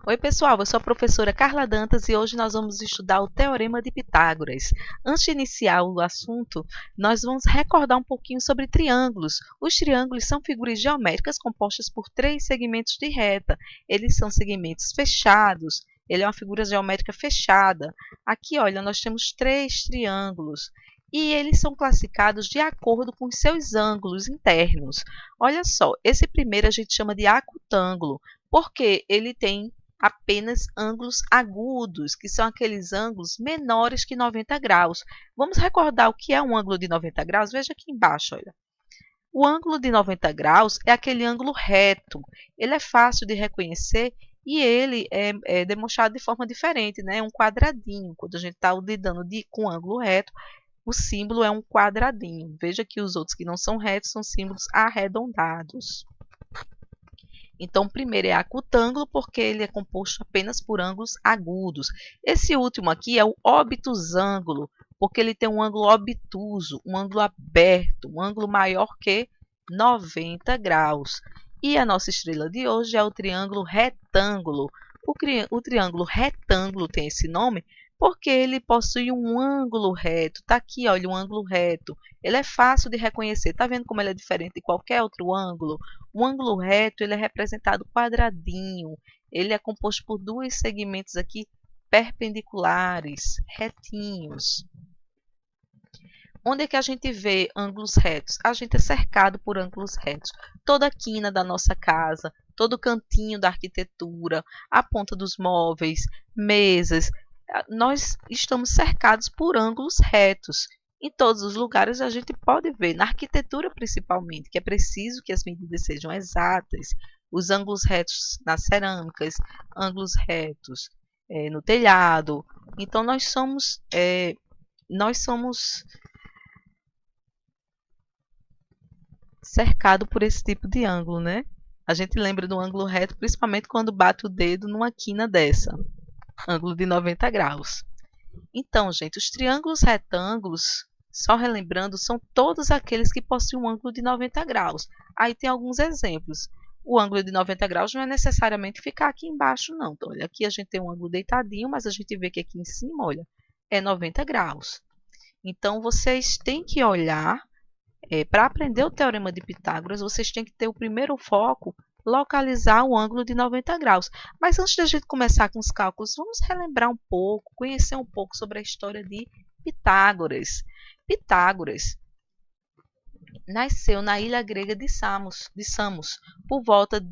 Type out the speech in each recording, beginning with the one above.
Oi, pessoal, eu sou a professora Carla Dantas e hoje nós vamos estudar o Teorema de Pitágoras. Antes de iniciar o assunto, nós vamos recordar um pouquinho sobre triângulos. Os triângulos são figuras geométricas compostas por três segmentos de reta. Eles são segmentos fechados, ele é uma figura geométrica fechada. Aqui, olha, nós temos três triângulos. E eles são classificados de acordo com os seus ângulos internos. Olha só, esse primeiro a gente chama de acutângulo, porque ele tem apenas ângulos agudos, que são aqueles ângulos menores que 90 graus. Vamos recordar o que é um ângulo de 90 graus? Veja aqui embaixo, olha. O ângulo de 90 graus é aquele ângulo reto. Ele é fácil de reconhecer e ele é demonstrado de forma diferente, né? É um quadradinho. Quando a gente está lidando com ângulo reto, o símbolo é um quadradinho. Veja que os outros que não são retos são símbolos arredondados. Então, o primeiro é acutângulo, porque ele é composto apenas por ângulos agudos. Esse último aqui é o obtusângulo, porque ele tem um ângulo obtuso, um ângulo aberto, um ângulo maior que 90 graus. E a nossa estrela de hoje é o triângulo retângulo. O triângulo retângulo tem esse nome porque ele possui um ângulo reto. Está aqui, olha, um ângulo reto. Ele é fácil de reconhecer. Está vendo como ele é diferente de qualquer outro ângulo? O ângulo reto ele é representado quadradinho. Ele é composto por dois segmentos aqui perpendiculares, retinhos. Onde é que a gente vê ângulos retos? A gente é cercado por ângulos retos. Toda a quina da nossa casa, todo o cantinho da arquitetura, a ponta dos móveis, mesas, nós estamos cercados por ângulos retos. Em todos os lugares a gente pode ver, na arquitetura principalmente, que é preciso que as medidas sejam exatas, os ângulos retos nas cerâmicas, ângulos retos no telhado. Então nós somos cercados por esse tipo de ângulo, né? A gente lembra do ângulo reto principalmente quando bate o dedo numa quina dessa. Ângulo de 90 graus. Então, gente, os triângulos retângulos, só relembrando, são todos aqueles que possuem um ângulo de 90 graus. Aí tem alguns exemplos. O ângulo de 90 graus não é necessariamente ficar aqui embaixo, não. Então, olha, aqui a gente tem um ângulo deitadinho, mas a gente vê que aqui em cima, olha, é 90 graus. Então, vocês têm que olhar, para aprender o Teorema de Pitágoras, vocês têm que ter o primeiro foco localizar o ângulo de 90 graus. Mas antes de a gente começar com os cálculos, vamos relembrar um pouco, conhecer um pouco sobre a história de Pitágoras. Pitágoras nasceu na ilha grega de Samos, por volta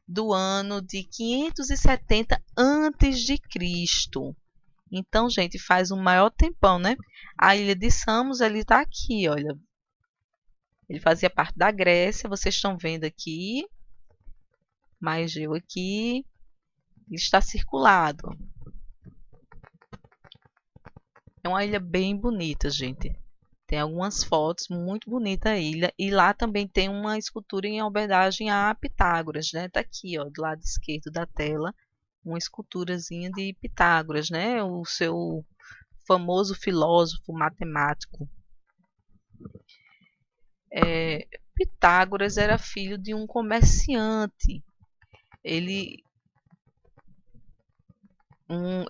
do ano de 570 a.C. Então, gente, faz um maior tempão, né? A ilha de Samos, ele está aqui, olha. Ele fazia parte da Grécia, vocês estão vendo aqui. Mar Egeu aqui, está circulado. É uma ilha bem bonita, gente. Tem algumas fotos, muito bonita a ilha. E lá também tem uma escultura em homenagem a Pitágoras, né? Tá aqui, ó, do lado esquerdo da tela, uma esculturazinha de Pitágoras, né? O seu famoso filósofo matemático. Pitágoras era filho de um comerciante.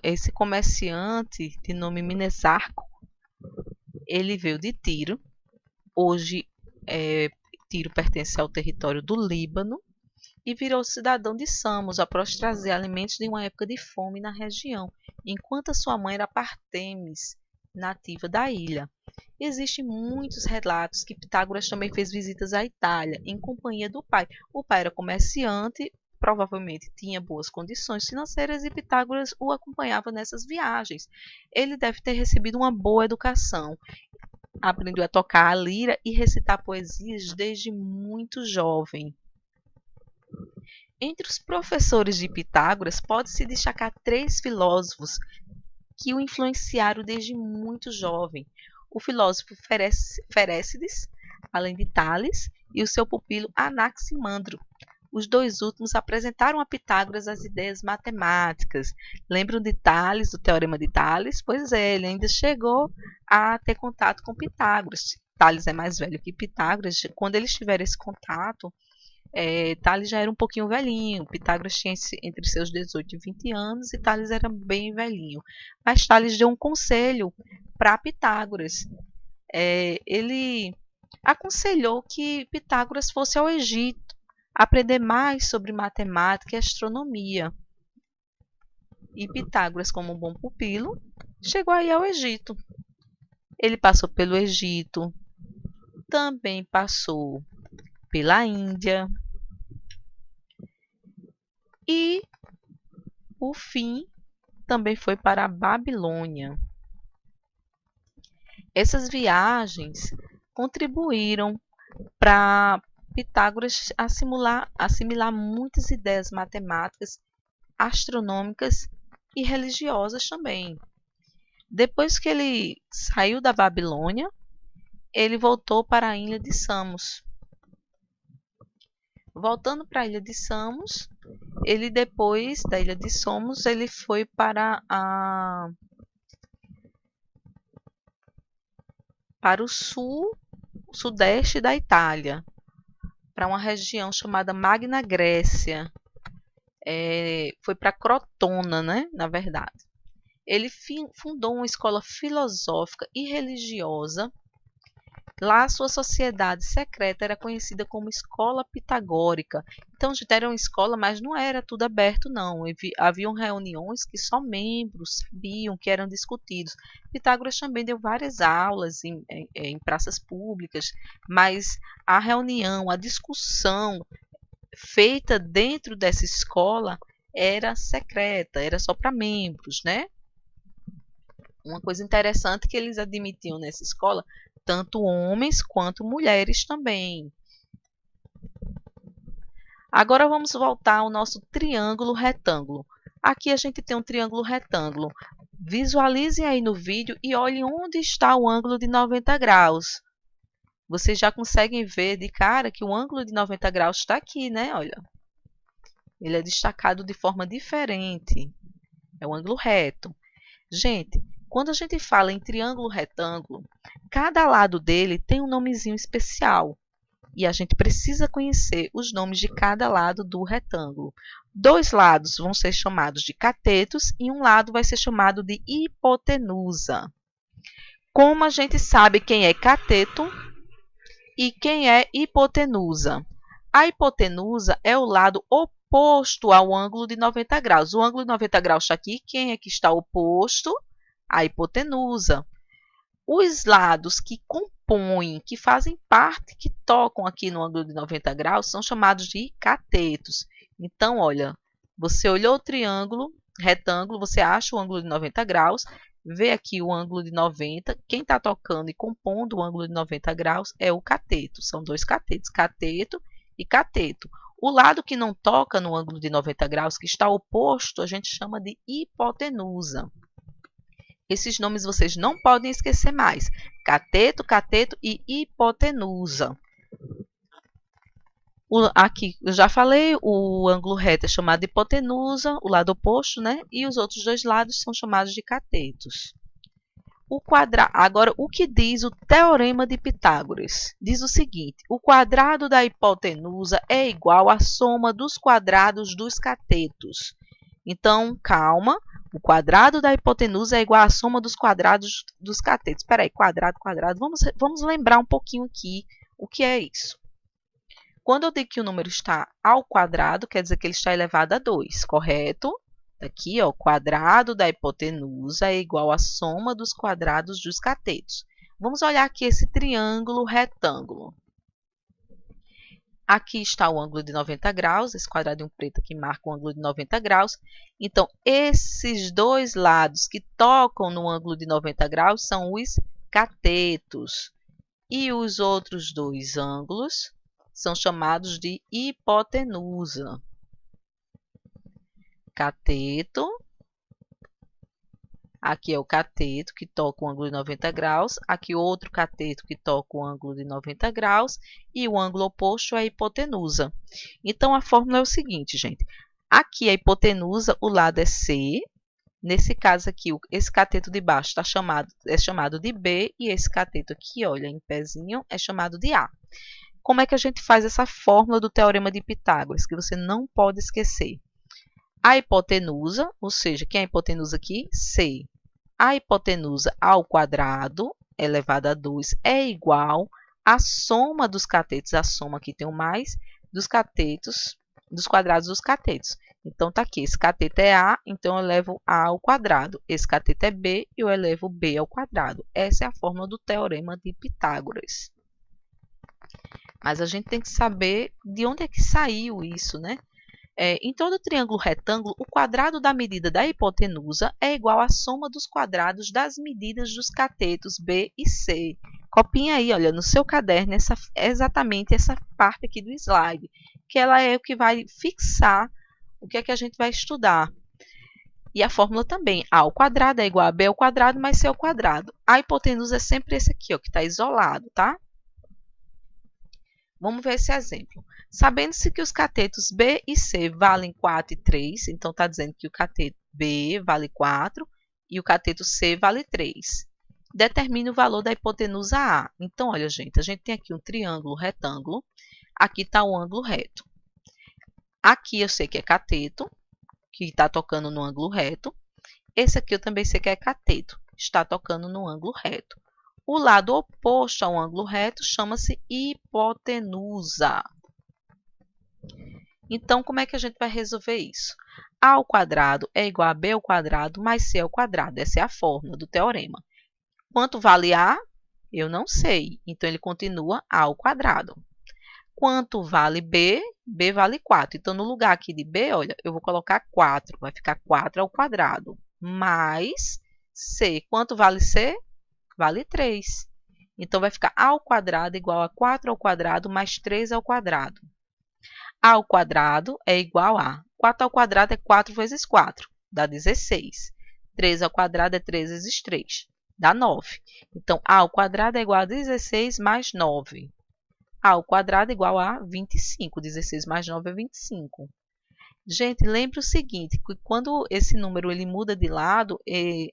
Esse comerciante de nome Mnesarco, ele veio de Tiro. Hoje Tiro pertence ao território do Líbano e virou cidadão de Samos após trazer alimentos de uma época de fome na região, enquanto a sua mãe era Partêmis, nativa da ilha. Existem muitos relatos que Pitágoras também fez visitas à Itália em companhia do pai. O pai era comerciante, provavelmente tinha boas condições financeiras e Pitágoras o acompanhava nessas viagens. Ele deve ter recebido uma boa educação. Aprendeu a tocar a lira e recitar poesias desde muito jovem. Entre os professores de Pitágoras, pode-se destacar três filósofos que o influenciaram desde muito jovem. O filósofo Ferécides, além de Tales, e o seu pupilo Anaximandro. Os dois últimos apresentaram a Pitágoras as ideias matemáticas. Lembram de Tales, do Teorema de Tales? Pois é, ele ainda chegou a ter contato com Pitágoras. Tales é mais velho que Pitágoras. Quando eles tiveram esse contato, Tales já era um pouquinho velhinho. Pitágoras tinha entre seus 18 e 20 anos e Tales era bem velhinho. Mas Tales deu um conselho para Pitágoras. Ele aconselhou que Pitágoras fosse ao Egito aprender mais sobre matemática e astronomia. E Pitágoras, como um bom pupilo, chegou aí ao Egito. Ele passou pelo Egito, também passou pela Índia e o fim também foi para a Babilônia. Essas viagens contribuíram para Pitágoras assimilar muitas ideias matemáticas, astronômicas e religiosas também. Depois que ele saiu da Babilônia, ele voltou para a ilha de Samos. Voltando para a ilha de Samos, ele depois da ilha de Samos, ele foi para o sudeste da Itália, para uma região chamada Magna Grécia. Foi para Crotona, né, na verdade. Ele fundou uma escola filosófica e religiosa. Lá, sua sociedade secreta era conhecida como Escola Pitagórica. Então, era uma escola, mas não era tudo aberto, não. Haviam reuniões que só membros sabiam que eram discutidos. Pitágoras também deu várias aulas em praças públicas, mas a reunião, a discussão feita dentro dessa escola era secreta, era só para membros, né? Uma coisa interessante que eles admitiam nessa escola, tanto homens quanto mulheres também. Agora vamos voltar ao nosso triângulo retângulo. Aqui a gente tem um triângulo retângulo. Visualizem aí no vídeo e olhem onde está o ângulo de 90 graus. Vocês já conseguem ver de cara que o ângulo de 90 graus está aqui, né? Olha. Ele é destacado de forma diferente. É um ângulo reto. Gente, quando a gente fala em triângulo retângulo, cada lado dele tem um nomezinho especial. E a gente precisa conhecer os nomes de cada lado do retângulo. Dois lados vão ser chamados de catetos e um lado vai ser chamado de hipotenusa. Como a gente sabe quem é cateto e quem é hipotenusa? A hipotenusa é o lado oposto ao ângulo de 90 graus. O ângulo de 90 graus está aqui. Quem é que está oposto? A hipotenusa. Os lados que compõem, que fazem parte, que tocam aqui no ângulo de 90 graus, são chamados de catetos. Então, olha, você olhou o triângulo, retângulo, você acha o ângulo de 90 graus, vê aqui o ângulo de 90, quem está tocando e compondo o ângulo de 90 graus é o cateto. São dois catetos, cateto e cateto. O lado que não toca no ângulo de 90 graus, que está oposto, a gente chama de hipotenusa. Esses nomes vocês não podem esquecer mais. Cateto, cateto e hipotenusa. Aqui, eu já falei, o ângulo reto é chamado de hipotenusa, o lado oposto, né? E os outros dois lados são chamados de catetos. Agora, o que diz o Teorema de Pitágoras? Diz o seguinte: o quadrado da hipotenusa é igual à soma dos quadrados dos catetos. Então, calma. O quadrado da hipotenusa é igual à soma dos quadrados dos catetos. Espera aí, quadrado, quadrado. Vamos lembrar um pouquinho aqui o que é isso. Quando eu digo que o número está ao quadrado, quer dizer que ele está elevado a 2, correto? Aqui, ó, o quadrado da hipotenusa é igual à soma dos quadrados dos catetos. Vamos olhar aqui esse triângulo retângulo. Aqui está o ângulo de 90 graus, esse quadradinho preto aqui marca o ângulo de 90 graus. Então, esses dois lados que tocam no ângulo de 90 graus são os catetos. E os outros dois ângulos são chamados de hipotenusa. Cateto. Aqui é o cateto que toca o ângulo de 90 graus. Aqui outro cateto que toca o ângulo de 90 graus. E o ângulo oposto é a hipotenusa. Então, a fórmula é o seguinte, gente. Aqui a hipotenusa, o lado é C. Nesse caso aqui, esse cateto de baixo é chamado de B. E esse cateto aqui, olha, em pezinho, é chamado de A. Como é que a gente faz essa fórmula do Teorema de Pitágoras, que você não pode esquecer? A hipotenusa, ou seja, quem é a hipotenusa aqui? C. A hipotenusa ao quadrado elevado a 2 é igual à soma dos catetos, a soma aqui tem o mais, dos catetos, dos quadrados dos catetos. Então, está aqui, esse cateto é A, então eu elevo A ao quadrado. Esse cateto é B, eu elevo B ao quadrado. Essa é a fórmula do Teorema de Pitágoras. Mas a gente tem que saber de onde é que saiu isso, né? Em todo triângulo retângulo, o quadrado da medida da hipotenusa é igual à soma dos quadrados das medidas dos catetos B e C. Copinha aí, olha, no seu caderno, exatamente essa parte aqui do slide, que ela é o que vai fixar o que é que a gente vai estudar. E a fórmula também, A ao quadrado é igual a B ao quadrado mais C ao quadrado. A hipotenusa é sempre esse aqui, ó, que está isolado, tá? Vamos ver esse exemplo. Sabendo-se que os catetos B e C valem 4 e 3, então está dizendo que o cateto B vale 4 e o cateto C vale 3. Determine o valor da hipotenusa A. Então, olha, gente, a gente tem aqui um triângulo retângulo, aqui está o ângulo reto. Aqui eu sei que é cateto, que está tocando no ângulo reto. Esse aqui eu também sei que é cateto, está tocando no ângulo reto. O lado oposto ao ângulo reto chama-se hipotenusa. Então, como é que a gente vai resolver isso? A ao quadrado é igual a B ao quadrado mais C ao quadrado. Essa é a fórmula do teorema. Quanto vale A? Eu não sei. Então, ele continua A ao quadrado. Quanto vale B? B vale 4. Então, no lugar aqui de B, olha, eu vou colocar 4. Vai ficar 4 ao quadrado. Mais C. Quanto vale C? Vale 3. Então, vai ficar A ao quadrado igual a 4 ao quadrado mais 3 ao quadrado. A ao quadrado é igual a 4 ao quadrado é 4 vezes 4, dá 16. 3 ao quadrado é 3 vezes 3, dá 9. Então, A ao quadrado é igual a 16 mais 9. A ao quadrado é igual a 25. 16 mais 9 é 25. Gente, lembre o seguinte, que quando esse número ele muda de lado,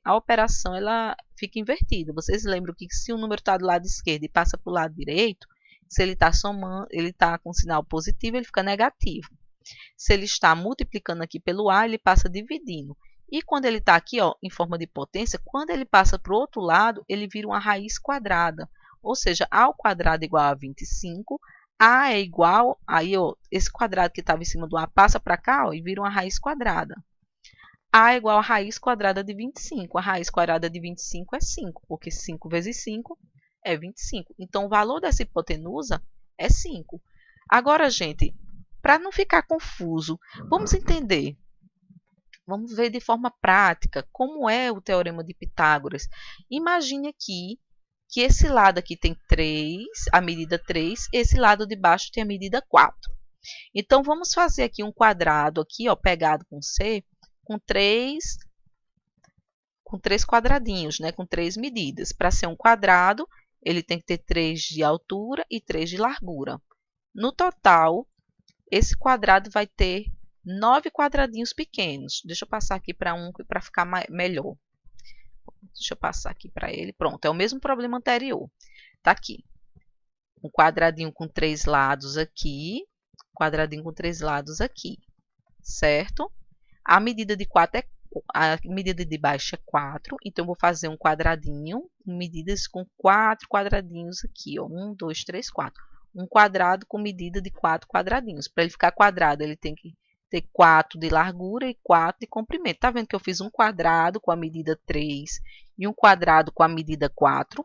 a operação ela fica invertida. Vocês lembram que se o número está do lado esquerdo e passa para o lado direito, se ele está somando, ele está com sinal positivo, ele fica negativo. Se ele está multiplicando aqui pelo A, ele passa dividindo. E quando ele está aqui, ó, em forma de potência, quando ele passa para o outro lado, ele vira uma raiz quadrada. Ou seja, A ao quadrado é igual a 25, A é igual, aí ó, esse quadrado que estava em cima do A passa para cá ó, e vira uma raiz quadrada. A é igual a raiz quadrada de 25. A raiz quadrada de 25 é 5, porque 5 vezes 5 é 25. Então, o valor dessa hipotenusa é 5. Agora, gente, para não ficar confuso, vamos entender. Vamos ver de forma prática como é o Teorema de Pitágoras. Imagine aqui que esse lado aqui tem 3, a medida 3, esse lado de baixo tem a medida 4. Então, vamos fazer aqui um quadrado aqui, ó, pegado com C, com três quadradinhos, né, com 3 medidas. Para ser um quadrado, ele tem que ter 3 de altura e 3 de largura. No total, esse quadrado vai ter 9 quadradinhos pequenos. Deixa eu passar aqui para um para ficar melhor. Deixa eu passar aqui para ele. Pronto, é o mesmo problema anterior. Está aqui. Um quadradinho com 3 lados aqui, quadradinho com 3 lados aqui, certo? A medida de 4 a medida de baixo é 4, então eu vou fazer um quadradinho, medidas com 4 quadradinhos aqui, ó, 1, 2, 3, 4. Um quadrado com medida de 4 quadradinhos. Para ele ficar quadrado, ele tem que ter 4 de largura e 4 de comprimento. Tá vendo que eu fiz um quadrado com a medida 3 e um quadrado com a medida 4?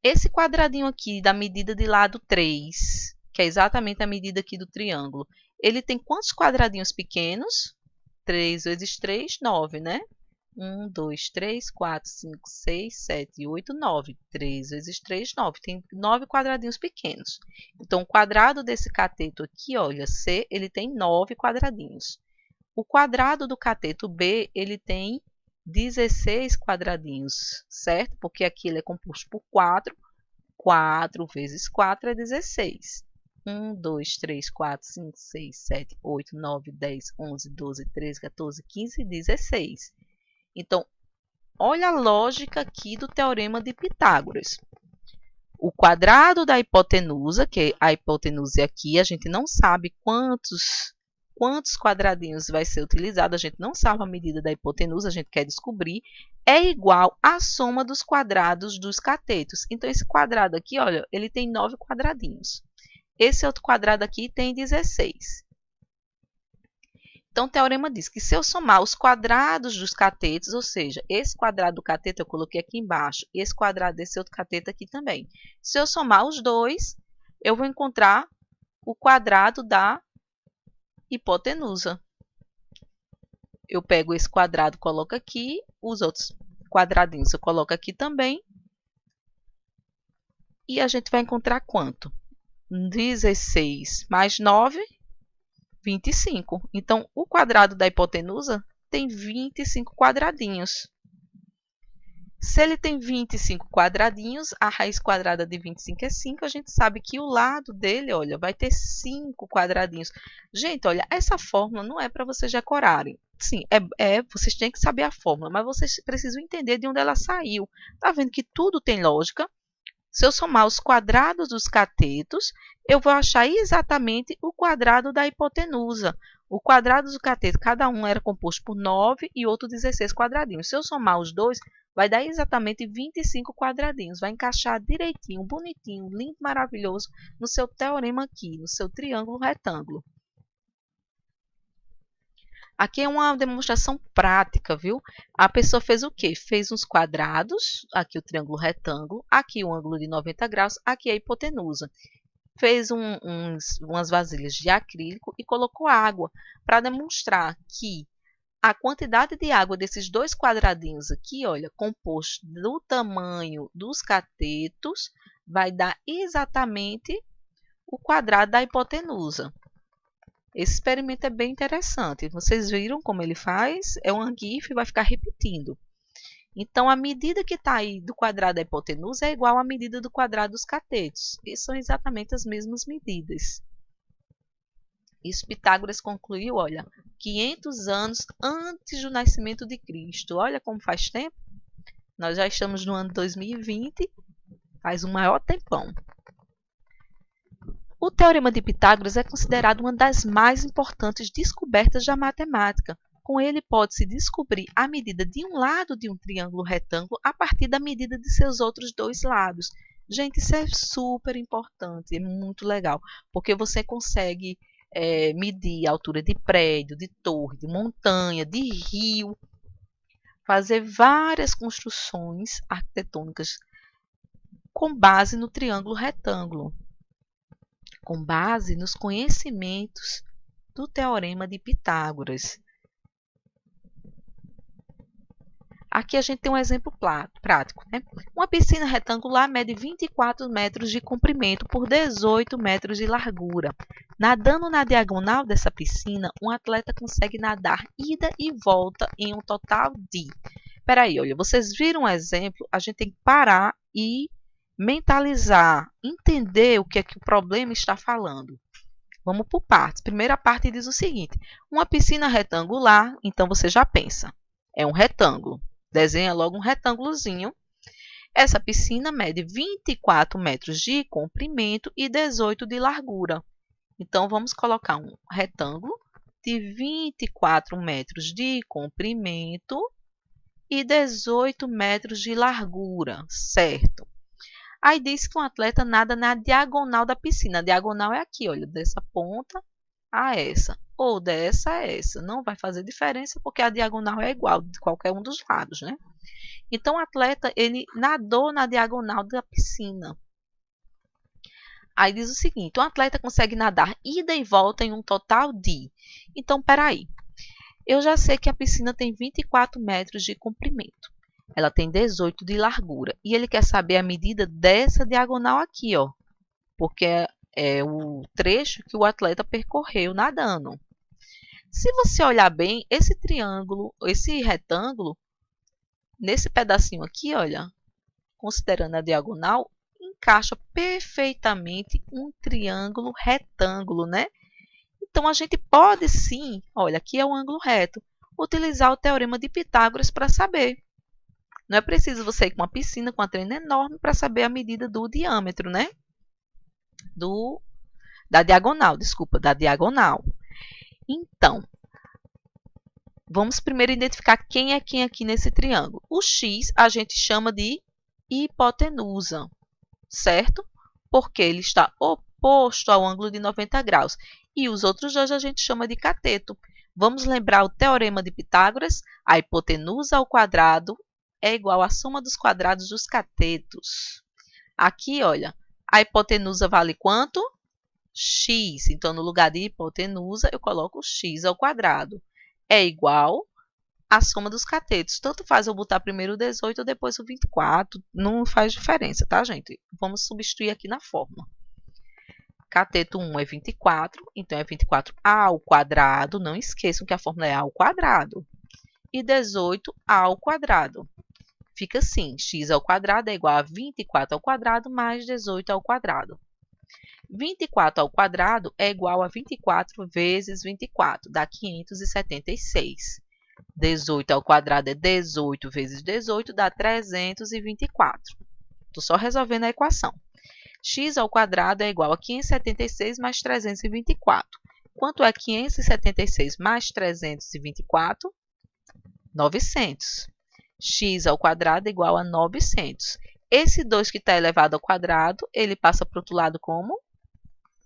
Esse quadradinho aqui da medida de lado 3, que é exatamente a medida aqui do triângulo, ele tem quantos quadradinhos pequenos? 3 vezes 3, 9, né? 1, 2, 3, 4, 5, 6, 7, 8, 9. 3 vezes 3, 9. Tem 9 quadradinhos pequenos. Então, o quadrado desse cateto aqui, olha, C, ele tem 9 quadradinhos. O quadrado do cateto B, ele tem 16 quadradinhos, certo? Porque aqui ele é composto por 4. 4 vezes 4 é 16. 1, 2, 3, 4, 5, 6, 7, 8, 9, 10, 11, 12, 13, 14, 15 e 16. Então, olha a lógica aqui do Teorema de Pitágoras. o quadrado da hipotenusa, que a hipotenusa é aqui, a gente não sabe quantos quadradinhos vai ser utilizado, a gente não sabe a medida da hipotenusa, a gente quer descobrir, é igual à soma dos quadrados dos catetos. Então, esse quadrado aqui, olha, ele tem 9 quadradinhos. Esse outro quadrado aqui tem 16. Então, o teorema diz que se eu somar os quadrados dos catetos, ou seja, esse quadrado do cateto eu coloquei aqui embaixo, e esse quadrado desse outro cateto aqui também. Se eu somar os dois, eu vou encontrar o quadrado da hipotenusa. Eu pego esse quadrado, coloco aqui, os outros quadradinhos eu coloco aqui também, e a gente vai encontrar quanto? 16 mais 9, 25. Então, o quadrado da hipotenusa tem 25 quadradinhos. Se ele tem 25 quadradinhos, a raiz quadrada de 25 é 5, a gente sabe que o lado dele, olha, vai ter 5 quadradinhos. Gente, olha, essa fórmula não é para vocês decorarem. Sim, vocês têm que saber a fórmula, mas vocês precisam entender de onde ela saiu. Tá vendo que tudo tem lógica? Se eu somar os quadrados dos catetos, eu vou achar exatamente o quadrado da hipotenusa. O quadrado do cateto, cada um era composto por 9 e outro 16 quadradinhos. Se eu somar os dois, vai dar exatamente 25 quadradinhos. Vai encaixar direitinho, bonitinho, lindo, maravilhoso no seu teorema aqui, no seu triângulo retângulo. Aqui é uma demonstração prática, viu? A pessoa fez o quê? Fez uns quadrados, aqui o triângulo retângulo, aqui o ângulo de 90 graus, aqui a hipotenusa. Fez umas vasilhas de acrílico e colocou água para demonstrar que a quantidade de água desses dois quadradinhos aqui, olha, composto do tamanho dos catetos, vai dar exatamente o quadrado da hipotenusa. Esse experimento é bem interessante. Vocês viram como ele faz? É um GIF e vai ficar repetindo. Então, a medida que está aí do quadrado da hipotenusa é igual à medida do quadrado dos catetos. E são exatamente as mesmas medidas. Isso Pitágoras concluiu, olha, 500 anos antes do nascimento de Cristo. Olha como faz tempo. Nós já estamos no ano 2020, faz um maior tempão. O Teorema de Pitágoras é considerado uma das mais importantes descobertas da matemática. Com ele pode-se descobrir a medida de um lado de um triângulo retângulo a partir da medida de seus outros dois lados. Gente, isso é super importante, é muito legal, porque você consegue medir a altura de prédio, de torre, de montanha, de rio, fazer várias construções arquitetônicas com base no triângulo retângulo, com base nos conhecimentos do Teorema de Pitágoras. Aqui a gente tem um exemplo prático, né? Uma piscina retangular mede 24 metros de comprimento por 18 metros de largura. Nadando na diagonal dessa piscina, um atleta consegue nadar ida e volta em um total de... Espera aí, olha, vocês viram um exemplo, a gente tem que parar e mentalizar, entender o que é que o problema está falando. Vamos por partes. Primeira parte diz o seguinte: uma piscina retangular, então você já pensa, é um retângulo. Desenha logo um retângulozinho. Essa piscina mede 24 metros de comprimento e 18 de largura. Então, vamos colocar um retângulo de 24 metros de comprimento e 18 metros de largura, certo? Aí diz que um atleta nada na diagonal da piscina. A diagonal é aqui, olha, dessa ponta a essa, ou dessa a essa. Não vai fazer diferença porque a diagonal é igual de qualquer um dos lados, né? Então, o atleta, ele nadou na diagonal da piscina. Aí diz o seguinte: um atleta consegue nadar ida e volta em um total de... Então, peraí. Eu já sei que a piscina tem 24 metros de comprimento. Ela tem 18 de largura. E ele quer saber a medida dessa diagonal aqui, ó. Porque é o trecho que o atleta percorreu nadando. Se você olhar bem, esse triângulo, esse retângulo, nesse pedacinho aqui, olha, considerando a diagonal, encaixa perfeitamente um triângulo retângulo, né? Então, a gente pode sim, olha, aqui é um ângulo reto, utilizar o Teorema de Pitágoras para saber. Não é preciso você ir com uma piscina, com uma treina enorme para saber a medida do diâmetro, né? Da diagonal, desculpa, da diagonal. Então, vamos primeiro identificar quem é quem aqui nesse triângulo. O x a gente chama de hipotenusa, certo? Porque ele está oposto ao ângulo de 90 graus. E os outros dois a gente chama de cateto. Vamos lembrar o teorema de Pitágoras? A hipotenusa ao quadrado é igual à soma dos quadrados dos catetos. Aqui, olha, a hipotenusa vale quanto? X. Então, no lugar de hipotenusa, eu coloco x ao quadrado. É igual à soma dos catetos. Tanto faz eu botar primeiro o 18 ou depois o 24. Não faz diferença, tá, gente? Vamos substituir aqui na fórmula. Cateto 1 é 24, então é 24 ao quadrado. Não esqueçam que a fórmula é ao quadrado. E 18 ao quadrado. Fica assim, x ao quadrado é igual a 24 ao quadrado mais 18 ao quadrado. 24 ao quadrado é igual a 24 vezes 24, dá 576. 18 ao quadrado é 18 vezes 18, dá 324. Estou só resolvendo a equação. X ao quadrado é igual a 576 mais 324. Quanto é 576 mais 324? 900. X ao quadrado é igual a 900. Esse 2 que está elevado ao quadrado, ele passa para o outro lado como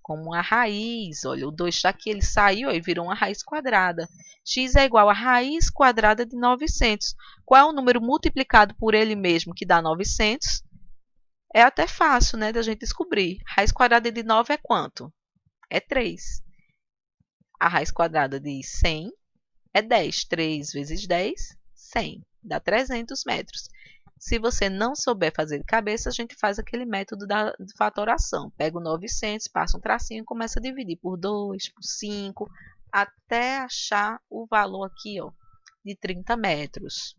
uma raiz. Olha, o 2 está aqui, ele saiu e virou uma raiz quadrada. X é igual a raiz quadrada de 900. Qual é o número multiplicado por ele mesmo que dá 900? É até fácil, né, da gente descobrir. Raiz quadrada de 9 é quanto? É 3. A raiz quadrada de 100 é 10. 3 vezes 10, 100. Dá 300 metros. Se você não souber fazer de cabeça, a gente faz aquele método de fatoração. Pega o 900, passa um tracinho e começa a dividir por 2, por 5, até achar o valor aqui, ó, de 30 metros.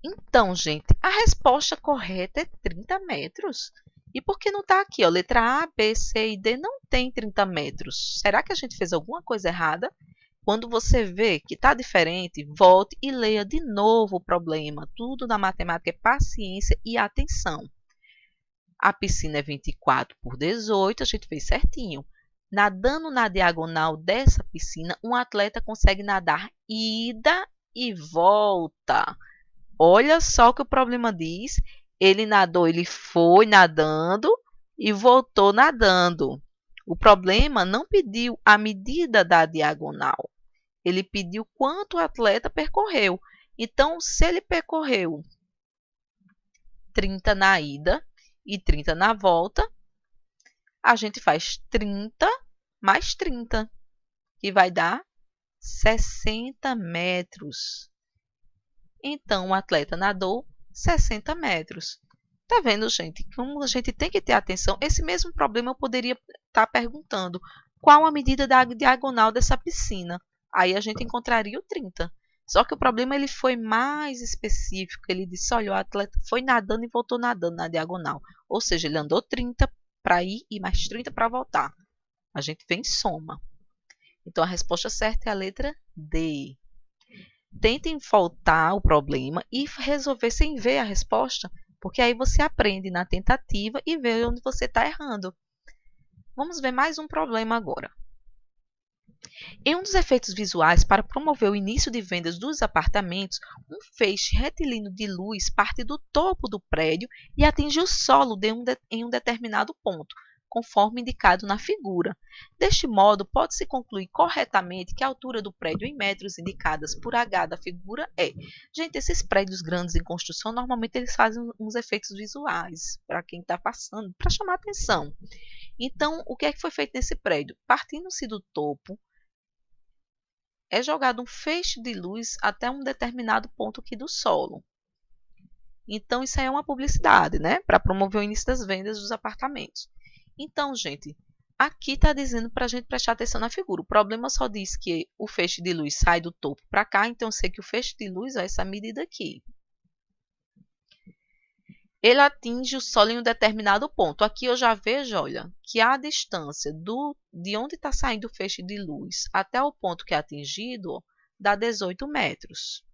Então, gente, a resposta correta é 30 metros. E por que não está aqui? Ó, letra A, B, C e D não tem 30 metros. Será que a gente fez alguma coisa errada? Quando você vê que está diferente, volte e leia de novo o problema. Tudo na matemática é paciência e atenção. A piscina é 24 por 18, a gente fez certinho. Nadando na diagonal dessa piscina, um atleta consegue nadar ida e volta. Olha só o que o problema diz. Ele nadou, ele foi nadando e voltou nadando. O problema não pediu a medida da diagonal. Ele pediu quanto o atleta percorreu. Então, se ele percorreu 30 na ida e 30 na volta, a gente faz 30 mais 30, que vai dar 60 metros. Então, o atleta nadou 60 metros. Tá vendo, gente? Como a gente tem que ter atenção. Esse mesmo problema eu poderia estar perguntando qual a medida da diagonal dessa piscina. Aí a gente encontraria o 30. Só que o problema ele foi mais específico. Ele disse, olha, o atleta foi nadando e voltou nadando na diagonal. Ou seja, ele andou 30 para ir e mais 30 para voltar. A gente vem em soma. Então, a resposta certa é a letra D. Tentem voltar o problema e resolver sem ver a resposta, porque aí você aprende na tentativa e vê onde você está errando. Vamos ver mais um problema agora. Em um dos efeitos visuais para promover o início de vendas dos apartamentos, um feixe retilíneo de luz parte do topo do prédio e atinge o solo em um determinado ponto, conforme indicado na figura. Deste modo, pode-se concluir corretamente que a altura do prédio em metros indicadas por H da figura é. Gente, esses prédios grandes em construção, normalmente eles fazem uns efeitos visuais para quem está passando, para chamar atenção. Então, o que é que foi feito nesse prédio? Partindo-se do topo, é jogado um feixe de luz até um determinado ponto aqui do solo. Então, isso aí é uma publicidade, né? Para promover o início das vendas dos apartamentos. Então, gente, aqui está dizendo para a gente prestar atenção na figura. O problema só diz que o feixe de luz sai do topo para cá, então eu sei que o feixe de luz é essa medida aqui. Ele atinge o solo em um determinado ponto. Aqui eu já vejo, olha, que a distância de onde está saindo o feixe de luz até o ponto que é atingido, ó, dá 18 metros.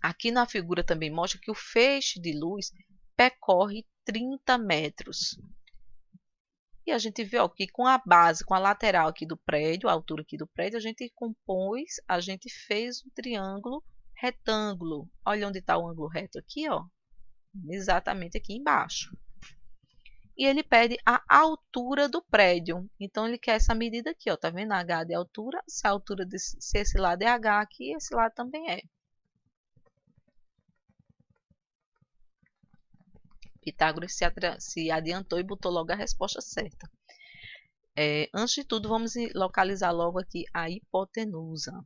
Aqui na figura também mostra que o feixe de luz percorre 30 metros. E a gente vê ó, que com a base, com a lateral aqui do prédio, a altura aqui do prédio, a gente fez um triângulo retângulo. Olha onde está o ângulo reto aqui, ó, exatamente aqui embaixo. E ele pede a altura do prédio. Então, ele quer essa medida aqui, ó, tá vendo? H de altura, se a altura se esse lado é H aqui, esse lado também é. Pitágoras se adiantou e botou logo a resposta certa. Antes de tudo, vamos localizar logo aqui a hipotenusa,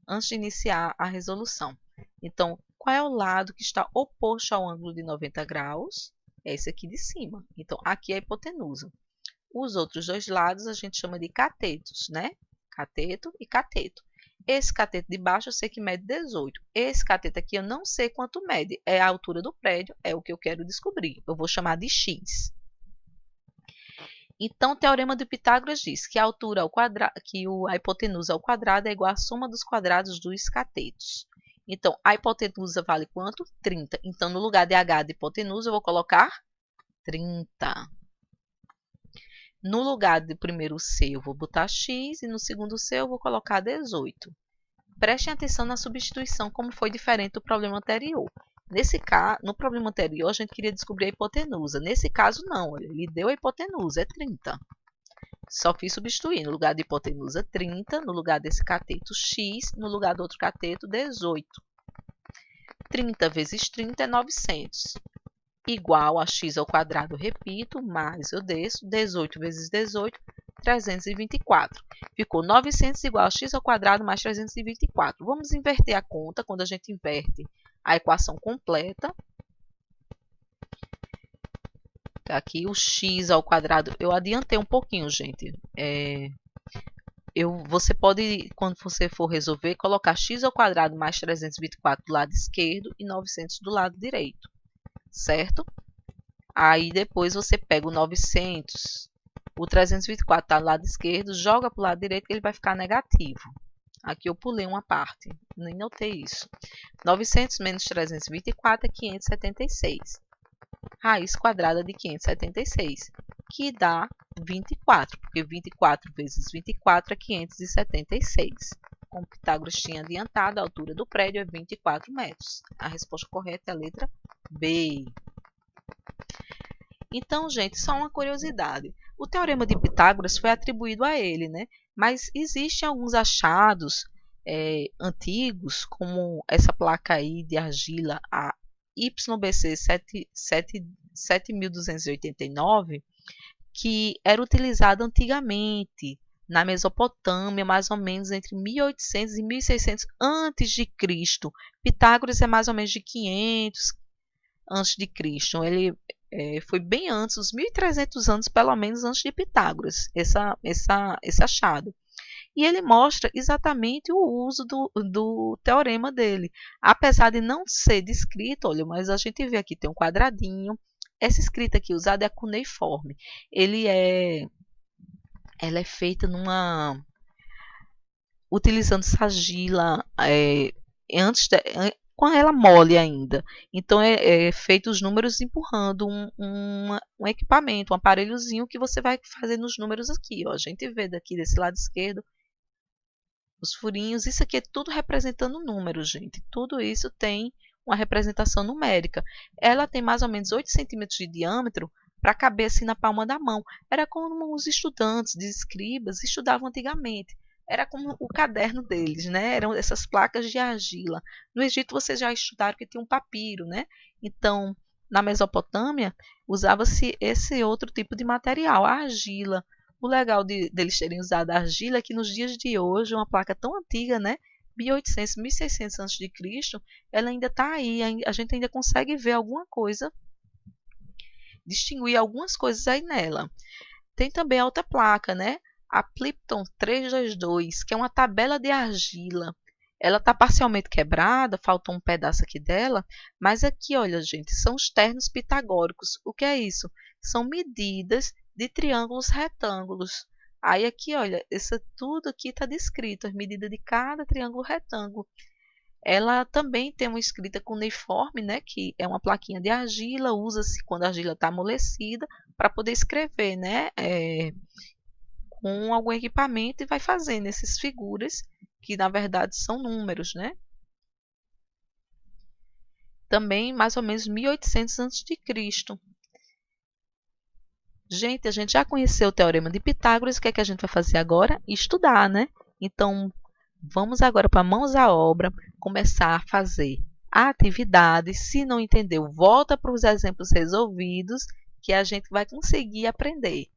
antes de iniciar a resolução. Então, qual é o lado que está oposto ao ângulo de 90 graus? É esse aqui de cima. Então, aqui é a hipotenusa. Os outros dois lados a gente chama de catetos, né? Cateto e cateto. Esse cateto de baixo eu sei que mede 18. Esse cateto aqui eu não sei quanto mede. É a altura do prédio, é o que eu quero descobrir. Eu vou chamar de x. Então, o teorema de Pitágoras diz que a altura ao quadrado, a hipotenusa ao quadrado é igual à soma dos quadrados dos catetos. Então, a hipotenusa vale quanto? 30. Então, no lugar de h de hipotenusa, eu vou colocar 30. No lugar do primeiro C, eu vou botar x e no segundo C, eu vou colocar 18. Prestem atenção na substituição, como foi diferente do problema anterior. No problema anterior, a gente queria descobrir a hipotenusa. Nesse caso, não. Ele deu a hipotenusa, é 30. Só fiz substituir. No lugar de hipotenusa, 30. No lugar desse cateto, x. No lugar do outro cateto, 18. 30 vezes 30 é 900. Igual a x ao quadrado, repito, mais eu desço. 18 vezes 18, 324. Ficou 900 igual a x ao quadrado mais 324. Vamos inverter a conta. Quando a gente inverte a equação completa, aqui o x ao quadrado, eu adiantei um pouquinho, gente. Você pode, quando você for resolver, colocar x ao quadrado mais 324 do lado esquerdo e 900 do lado direito, certo? Aí depois você pega o 900, o 324 está do lado esquerdo, joga para o lado direito que ele vai ficar negativo. Aqui eu pulei uma parte, nem notei isso. 900 menos 324 é 576. Raiz quadrada de 576, que dá 24, porque 24 vezes 24 é 576. Como Pitágoras tinha adiantado, a altura do prédio é 24 metros. A resposta correta é a letra B. Então, gente, só uma curiosidade. O teorema de Pitágoras foi atribuído a ele, né? Mas existem alguns achados antigos, como essa placa aí de argila, a YBC 7289, que era utilizada antigamente na Mesopotâmia, mais ou menos entre 1800 e 1600 a.C. Pitágoras é mais ou menos de 500 a.C. Ele foi bem antes, uns 1.300 anos, pelo menos, antes de Pitágoras, esse achado. E ele mostra exatamente o uso do teorema dele. Apesar de não ser descrito, olha, mas a gente vê aqui, tem um quadradinho. Essa escrita aqui usada é cuneiforme. Ela é feita utilizando essa argila com ela mole ainda. Então, é feito os números empurrando um equipamento, um aparelhozinho que você vai fazer nos números aqui. Ó. A gente vê daqui desse lado esquerdo os furinhos. Isso aqui é tudo representando números, gente. Tudo isso tem uma representação numérica. Ela tem mais ou menos 8 centímetros de diâmetro para caber assim na palma da mão. Era como os estudantes de escribas estudavam antigamente. Era como o caderno deles, né? Eram essas placas de argila. No Egito vocês já estudaram que tinha um papiro, né? Então, na Mesopotâmia, usava-se esse outro tipo de material, a argila. O legal deles terem usado a argila é que nos dias de hoje, uma placa tão antiga, né? 1800, 1600 a.C., ela ainda está aí, a gente ainda consegue ver alguma coisa, distinguir algumas coisas aí nela. Tem também a outra placa, né? A Plimpton 322, que é uma tabela de argila. Ela está parcialmente quebrada, faltou um pedaço aqui dela, mas aqui, olha, gente, são os ternos pitagóricos. O que é isso? São medidas de triângulos retângulos. Aí aqui, olha, tudo aqui está descrito, as medidas de cada triângulo retângulo. Ela também tem uma escrita cuneiforme, né, que é uma plaquinha de argila, usa-se quando a argila está amolecida para poder escrever, né, com algum equipamento e vai fazendo essas figuras que na verdade são números, né? Também mais ou menos 1800 a.C. Gente, a gente já conheceu o Teorema de Pitágoras, o que é que a gente vai fazer agora? Estudar, né? Então, vamos agora para mãos à obra, começar a fazer a atividade. Se não entendeu, volta para os exemplos resolvidos, que a gente vai conseguir aprender.